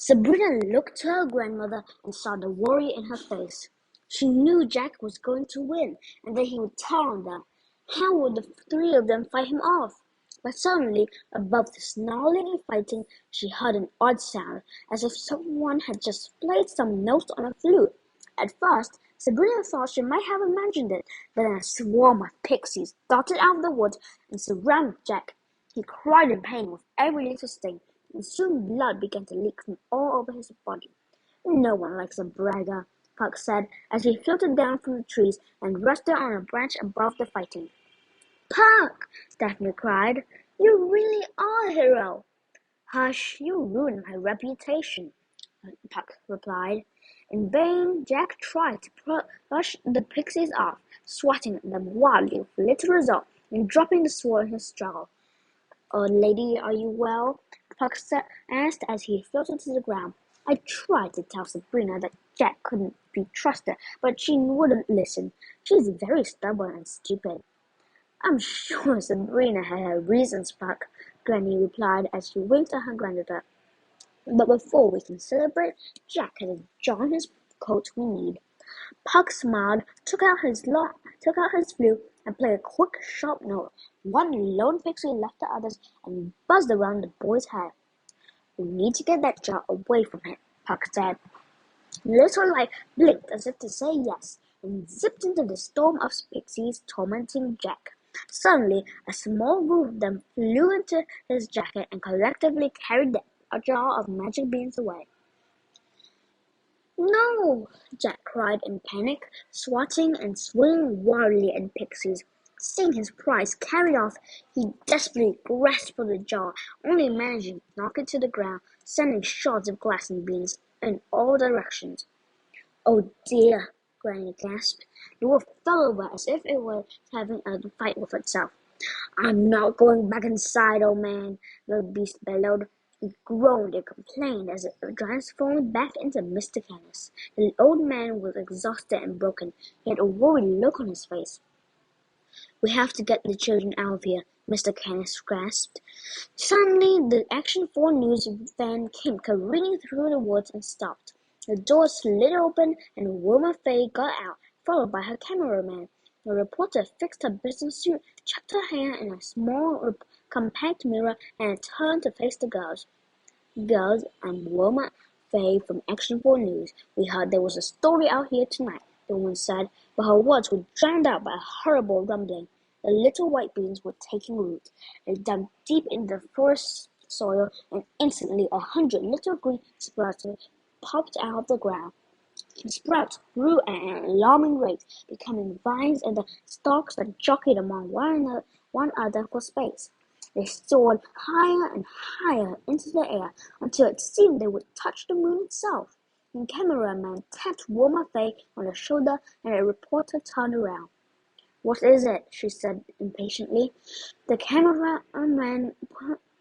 Sabrina looked to her grandmother and saw the worry in her face. She knew Jack was going to win and that he would tell on them. How would the three of them fight him off? But suddenly, above the snarling and fighting, she heard an odd sound, as if someone had just played some notes on a flute. At first, Sabrina thought she might have imagined it, but then a swarm of pixies darted out of the woods and surrounded Jack. He cried in pain with every little sting, and soon blood began to leak from all over his body. "No one likes a bragger," Puck said as he floated down from the trees and rested on a branch above the fighting. "Puck!" Daphne cried. "You really are a hero!" "Hush, you ruined my reputation," Puck replied. In vain, Jack tried to push the pixies off, swatting at them wildly with little result, and dropping the sword in his struggle. "Old lady, are you well?" Puck asked as he floated to the ground. "I tried to tell Sabrina that Jack couldn't be trusted, but she wouldn't listen. She's very stubborn and stupid." "I'm sure Sabrina had her reasons, Puck," Granny replied as she winked at her granddaughter. "But before we can celebrate, Jack has a jar in his coat we need." Puck smiled, took out his flute, and played a quick, sharp note. One lone pixie left the others and buzzed around the boy's head. "We need to get that jar away from him," Puck said. The little light blinked as if to say yes, and zipped into the storm of pixies tormenting Jack. Suddenly, a small group of them flew into his jacket and collectively carried the jar of magic beans away. "No!" Jack cried in panic, swatting and swinging wildly at pixies. Seeing his prize carried off, he desperately grasped for the jar, only managing to knock it to the ground, sending shards of glass and beans in all directions. "Oh dear!" Granny gasped. The wolf fell over as if it were having a fight with itself. "I'm not going back inside, old man," the beast bellowed. He groaned and complained as the giants falling back into Mr. Canis. The old man was exhausted and broken. He had a worried look on his face. "We have to get the children out of here," Mr. Canis gasped. Suddenly, the Action 4 News van came careening through the woods and stopped. The door slid open and Wilma Fay got out, followed by her cameraman. The reporter fixed her business suit, checked her hair in a small compact mirror, and turned to face the girls. "Girls, I'm Wilma Fay from Action 4 News. We heard there was a story out here tonight," the woman said, but her words were drowned out by a horrible rumbling. The little white beans were taking root. They dug deep into the forest soil, and instantly 100 little green sprouts popped out of the ground. The sprouts grew at an alarming rate, becoming vines, and the stalks that jockeyed among one another for space. They soared higher and higher into the air until it seemed they would touch the moon itself. The cameraman tapped Wilma Fay on the shoulder, and the reporter turned around. "What is it?" she said impatiently. The cameraman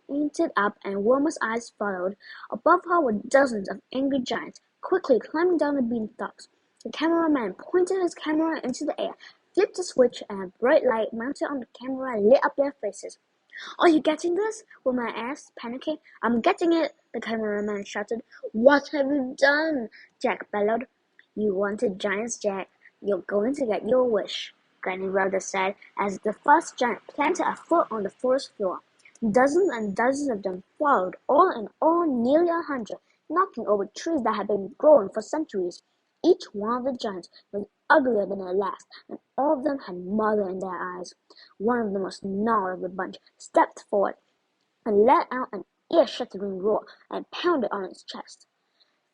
pointed up, and Wilma's eyes followed. Above her were dozens of angry giants, quickly climbing down the beanstalks. The cameraman pointed his camera into the air, flipped a switch, and a bright light mounted on the camera lit up their faces. "Are you getting this?" Wilma asked, panicking. "I'm getting it," the cameraman shouted. "What have you done?" Jack bellowed. "You wanted giants, Jack. You're going to get your wish," Granny Rhoda said as the first giant planted a foot on the forest floor. Dozens and dozens of them followed, all in all nearly 100, knocking over trees that had been growing for centuries. Each one of the giants was uglier than the last, and all of them had murder in their eyes. One of the most gnarled of the bunch stepped forward and let out an ear-shattering roar and pounded on its chest.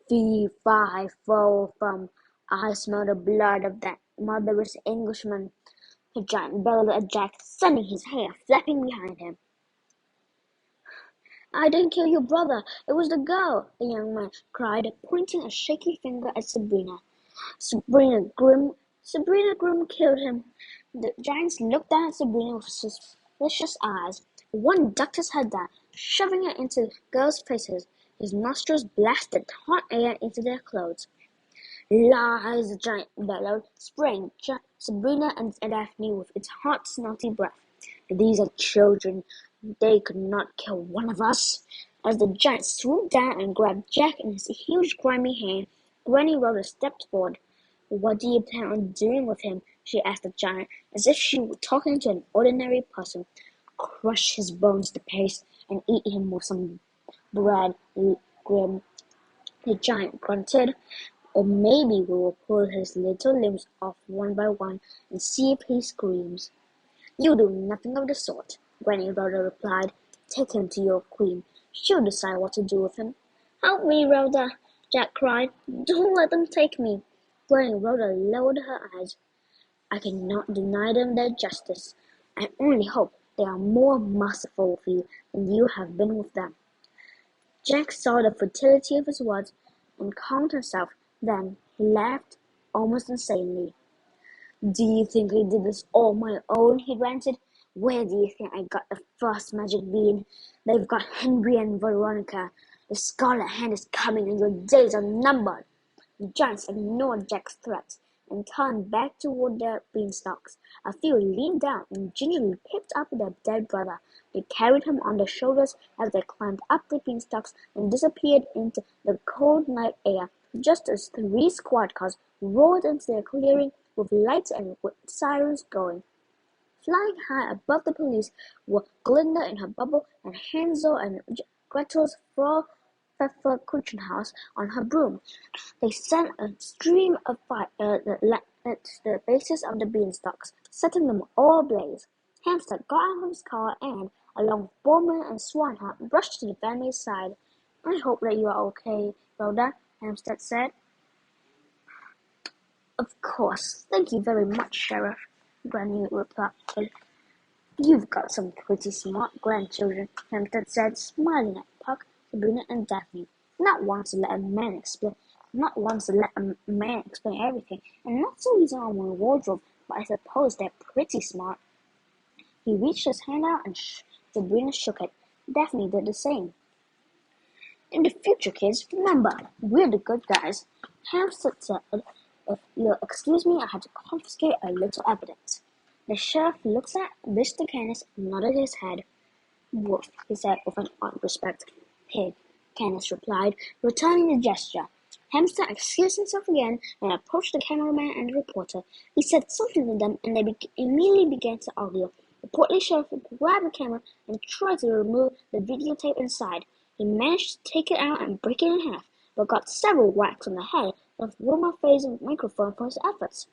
"Fee, fi, fo, fum, I smell the blood of that murderous Englishman," the giant bellowed at Jack, sending his hair flapping behind him. "I didn't kill your brother. It was the girl," the young man cried, pointing a shaky finger at Sabrina. Sabrina Grimm killed him." The giants looked down at Sabrina with suspicious eyes. One ducked his head down, shoving it into the girls' faces. His nostrils blasted hot air into their clothes. "Lies!" the giant bellowed, spraying Sabrina and Daphne with its hot, snotty breath. "These are children. They could not kill one of us." As the giant swooped down and grabbed Jack in his huge grimy hand, Granny Rhoda stepped forward. "What do you plan on doing with him?" she asked the giant, as if she were talking to an ordinary person. "Crush his bones to paste and eat him with some bread," Grim the giant grunted. "Or maybe we will pull his little limbs off one by one and see if he screams." "You'll do nothing of the sort," Granny Rhoda replied. "Take him to your queen. She'll decide what to do with him." "Help me, Rhoda!" Jack cried. "Don't let them take me." Granny Rhoda lowered her eyes. "I cannot deny them their justice. I only hope they are more merciful with you than you have been with them." Jack saw the futility of his words and calmed himself. Then he laughed almost insanely. "Do you think I did this all my own?" he ranted. "Where do you think I got the first magic bean? They've got Henry and Veronica. The Scarlet Hand is coming and your days are numbered." The giants ignored Jack's threats and turned back toward their beanstalks. A few leaned down and gingerly picked up their dead brother. They carried him on their shoulders as they climbed up the beanstalks and disappeared into the cold night air, just as 3 squad cars roared into their clearing with lights and sirens going. Flying high above the police were Glinda in her bubble and Hansel and Gretel's Frau Pfefferkuchenhaus on her broom. They sent a stream of fire at the bases of the beanstalks, setting them all ablaze. Hamster got out of his car and, along with Bowman and Swanhart, rushed to the family's side. "I hope that you are okay, Rhoda," Hamster said. "Of course. Thank you very much, Sheriff," Granny replied. "You've got some pretty smart grandchildren," Hampton said, smiling at Puck, Sabrina, and Daphne. Not once to let a man explain everything, and not so easy on my wardrobe, but I suppose they're pretty smart. He reached his hand out and Sabrina shook it. Daphne did the same. "In the future, kids, remember, we're the good guys," Hampstead said. "If you'll excuse me, I have to confiscate a little evidence." The sheriff looked at Mr. Canis and nodded his head. "Wolf," he said with an odd respect. "Pig," Canis replied, returning the gesture. Hamster excused himself again and approached the cameraman and the reporter. He said something to them and they immediately began to argue. The portly sheriff grabbed the camera and tried to remove the videotape inside. He managed to take it out and break it in half, but got several whacks on the head of Wilma Faye's microphone for his efforts.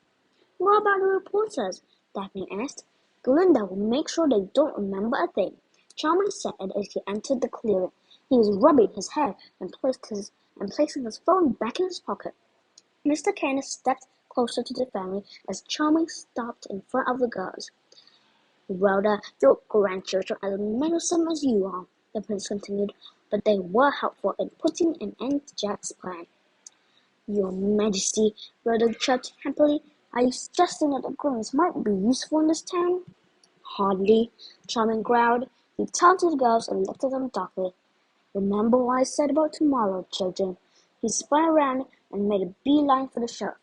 "What about the reporters?" Daphne asked. "Glinda will make sure they don't remember a thing," Charming said as he entered the clearing. He was rubbing his hair and placing his phone back in his pocket. Mr. Canis stepped closer to the family as Charming stopped in front of the girls. "Rhoda, your grandchildren are as meddlesome as you are," the prince continued, "but they were helpful in putting an end to Jack's plan." "Your Majesty," Rhoda chirped happily, "are you suggesting that the Grimms might be useful in this town?" "Hardly," Charming growled. He turned to the girls and looked at them darkly. "Remember what I said about tomorrow, children." He spun around and made a beeline for the sheriff.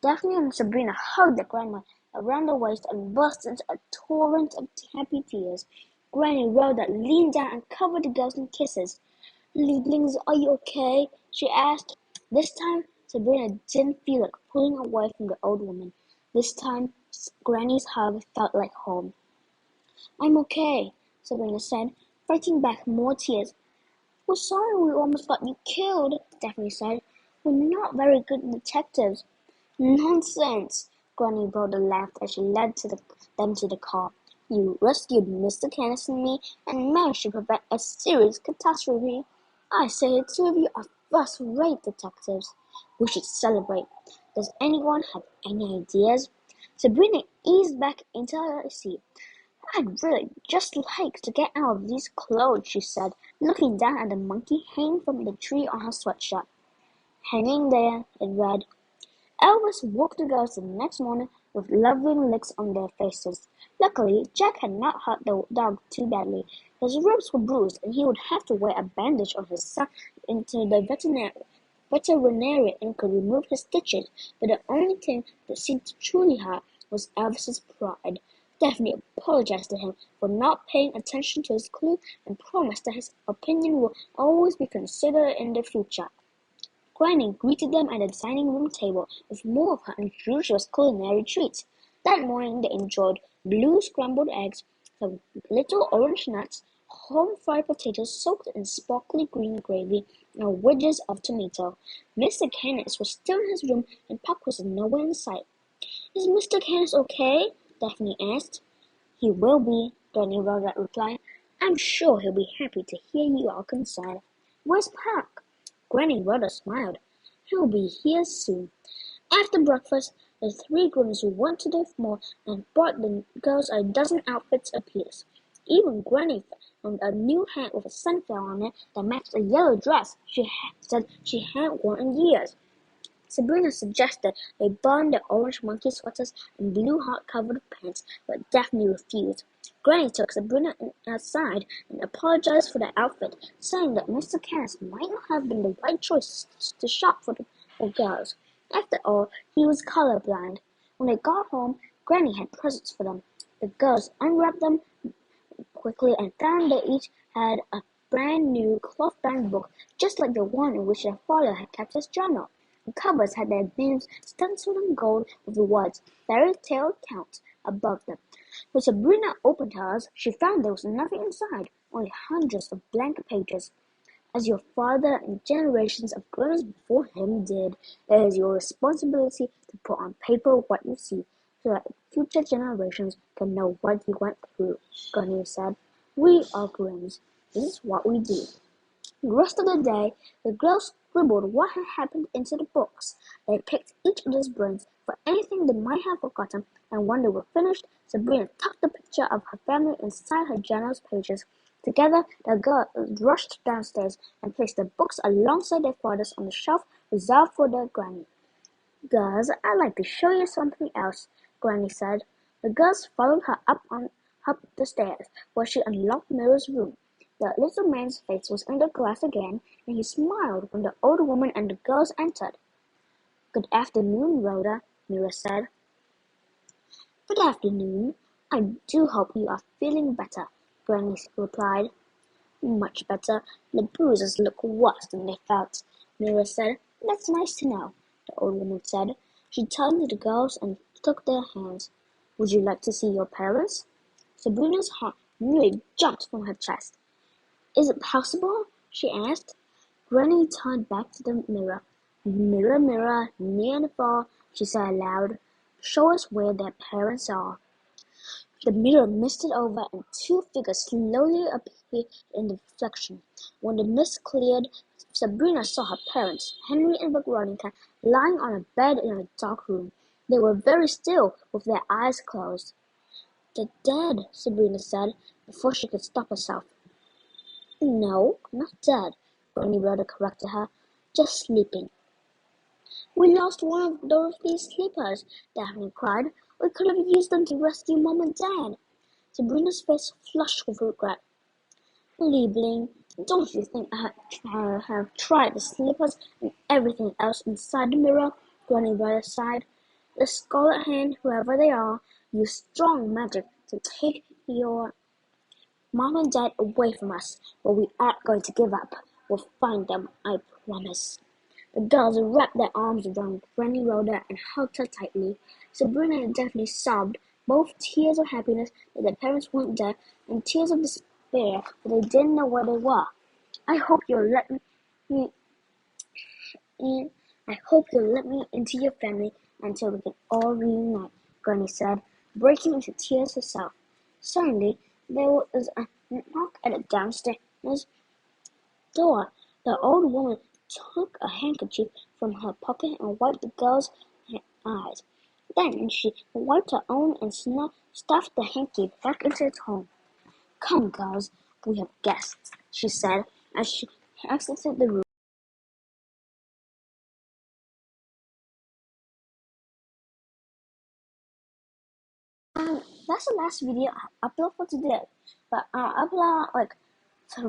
Daphne and Sabrina hugged their grandma around the waist and burst into a torrent of happy tears. Granny Rhoda leaned down and covered the girls in kisses. "Lieblings, are you okay?" she asked. This time, Sabrina didn't feel like pulling away from the old woman. This time, Granny's hug felt like home. "I'm okay," Sabrina said, fighting back more tears. "We're sorry we almost got you killed," Daphne said. "We're not very good detectives." "Nonsense!" Granny Rhoda laughed as she led them to the car. "You rescued Mr. Canis and me and managed to prevent a serious catastrophe. I say the two of you are first-rate detectives. We should celebrate. Does anyone have any ideas?" Sabrina eased back into her seat. "I'd really just like to get out of these clothes," she said, looking down at the monkey hanging from the tree on her sweatshirt. Hanging there, it read, Elvis woke the girls the next morning with lovely licks on their faces. Luckily, Jack had not hurt the dog too badly. His ribs were bruised and he would have to wear a bandage on his side until the veterinarian could remove his stitches, but the only thing that seemed to truly hurt was Elvis's pride. Daphne apologized to him for not paying attention to his clue and promised that his opinion will always be considered in the future. Granny greeted them at the dining room table with more of her unusual culinary treats. That morning they enjoyed blue scrambled eggs, some little orange nuts, home-fried potatoes soaked in sparkly green gravy, and wedges of tomato. Mr. Canis was still in his room and Puck was nowhere in sight. "Is Mr. Canis okay?" Daphne asked. "He will be," Granny Rhoda replied. "I'm sure he'll be happy to hear you are concerned. Where's Puck?" Granny Rhoda smiled. "He'll be here soon." After breakfast, the three grown-ups went to the mall and bought the girls a dozen outfits apiece. Even Granny found a new hat with a sunflower on it that matched a yellow dress she said she hadn't worn in years. Sabrina suggested they burn the orange monkey sweaters and blue heart-covered pants, but Daphne refused. Granny took Sabrina aside and apologized for the outfit, saying that Mr. Canis might not have been the right choice to shop for the girls. After all, he was colorblind. When they got home, Granny had presents for them. The girls unwrapped them quickly and found they each had a brand new cloth-bound book, just like the one in which their father had kept his journal. The covers had their names stenciled in gold with the words "Fairy Tale Count" above them. When Sabrina opened hers, she found there was nothing inside, only hundreds of blank pages. As your father and generations of grown-ups before him did, it is your responsibility to put on paper what you see, so that future generations can know what you went through, Granny said. We are Grimms. This is what we do. The rest of the day, the girls scribbled what had happened into the books. They picked each other's brains for anything they might have forgotten, and when they were finished, Sabrina tucked the picture of her family inside her journal's pages. Together, the girls rushed downstairs and placed the books alongside their father's on the shelf reserved for their granny. "Girls, I'd like to show you something else," Granny said. The girls followed her up the stairs, where she unlocked Mira's room. The little man's face was in the glass again, and he smiled when the old woman and the girls entered. "Good afternoon, Rhoda," Mira said. "Good afternoon. I do hope you are feeling better," Granny replied. "Much better. The bruises look worse than they felt," Mira said. "That's nice to know," the old woman said. She turned to the girls and took their hands. "Would you like to see your parents?" Sabrina's heart nearly jumped from her chest. "Is it possible?" she asked. Granny turned back to the mirror. "Mirror, mirror, near the far," she said aloud. "Show us where their parents are." The mirror misted over and two figures slowly appeared in the reflection. When the mist cleared, Sabrina saw her parents, Henry and Veronica, lying on a bed in a dark room. They were very still, with their eyes closed. "They're dead," Sabrina said, before she could stop herself. "No, not dead," Granny Rhoda corrected her. "Just sleeping." "We lost one of Dorothy's slippers," Daphne cried. "We could have used them to rescue Mom and Dad." Sabrina's face flushed with regret. "Liebling, don't you think I have tried the slippers and everything else inside the mirror?" Granny Rhoda sighed. "The Scarlet Hand, whoever they are, used strong magic to take your Mom and Dad away from us, but we aren't going to give up. We'll find them, I promise." The girls wrapped their arms around Granny Rhoda and hugged her tightly. Sabrina and Daphne sobbed, both tears of happiness that their parents weren't dead and tears of despair that they didn't know where they were. I hope you'll let me in. I hope you'll let me into your family until we can all reunite," Granny said, breaking into tears herself. Suddenly, there was a knock at the downstairs door. The old woman took a handkerchief from her pocket and wiped the girl's eyes. Then she wiped her own and stuffed the hanky back into its hole. "Come, girls, we have guests," she said as she exited the room. That's the last video I upload for today. But I'll upload like some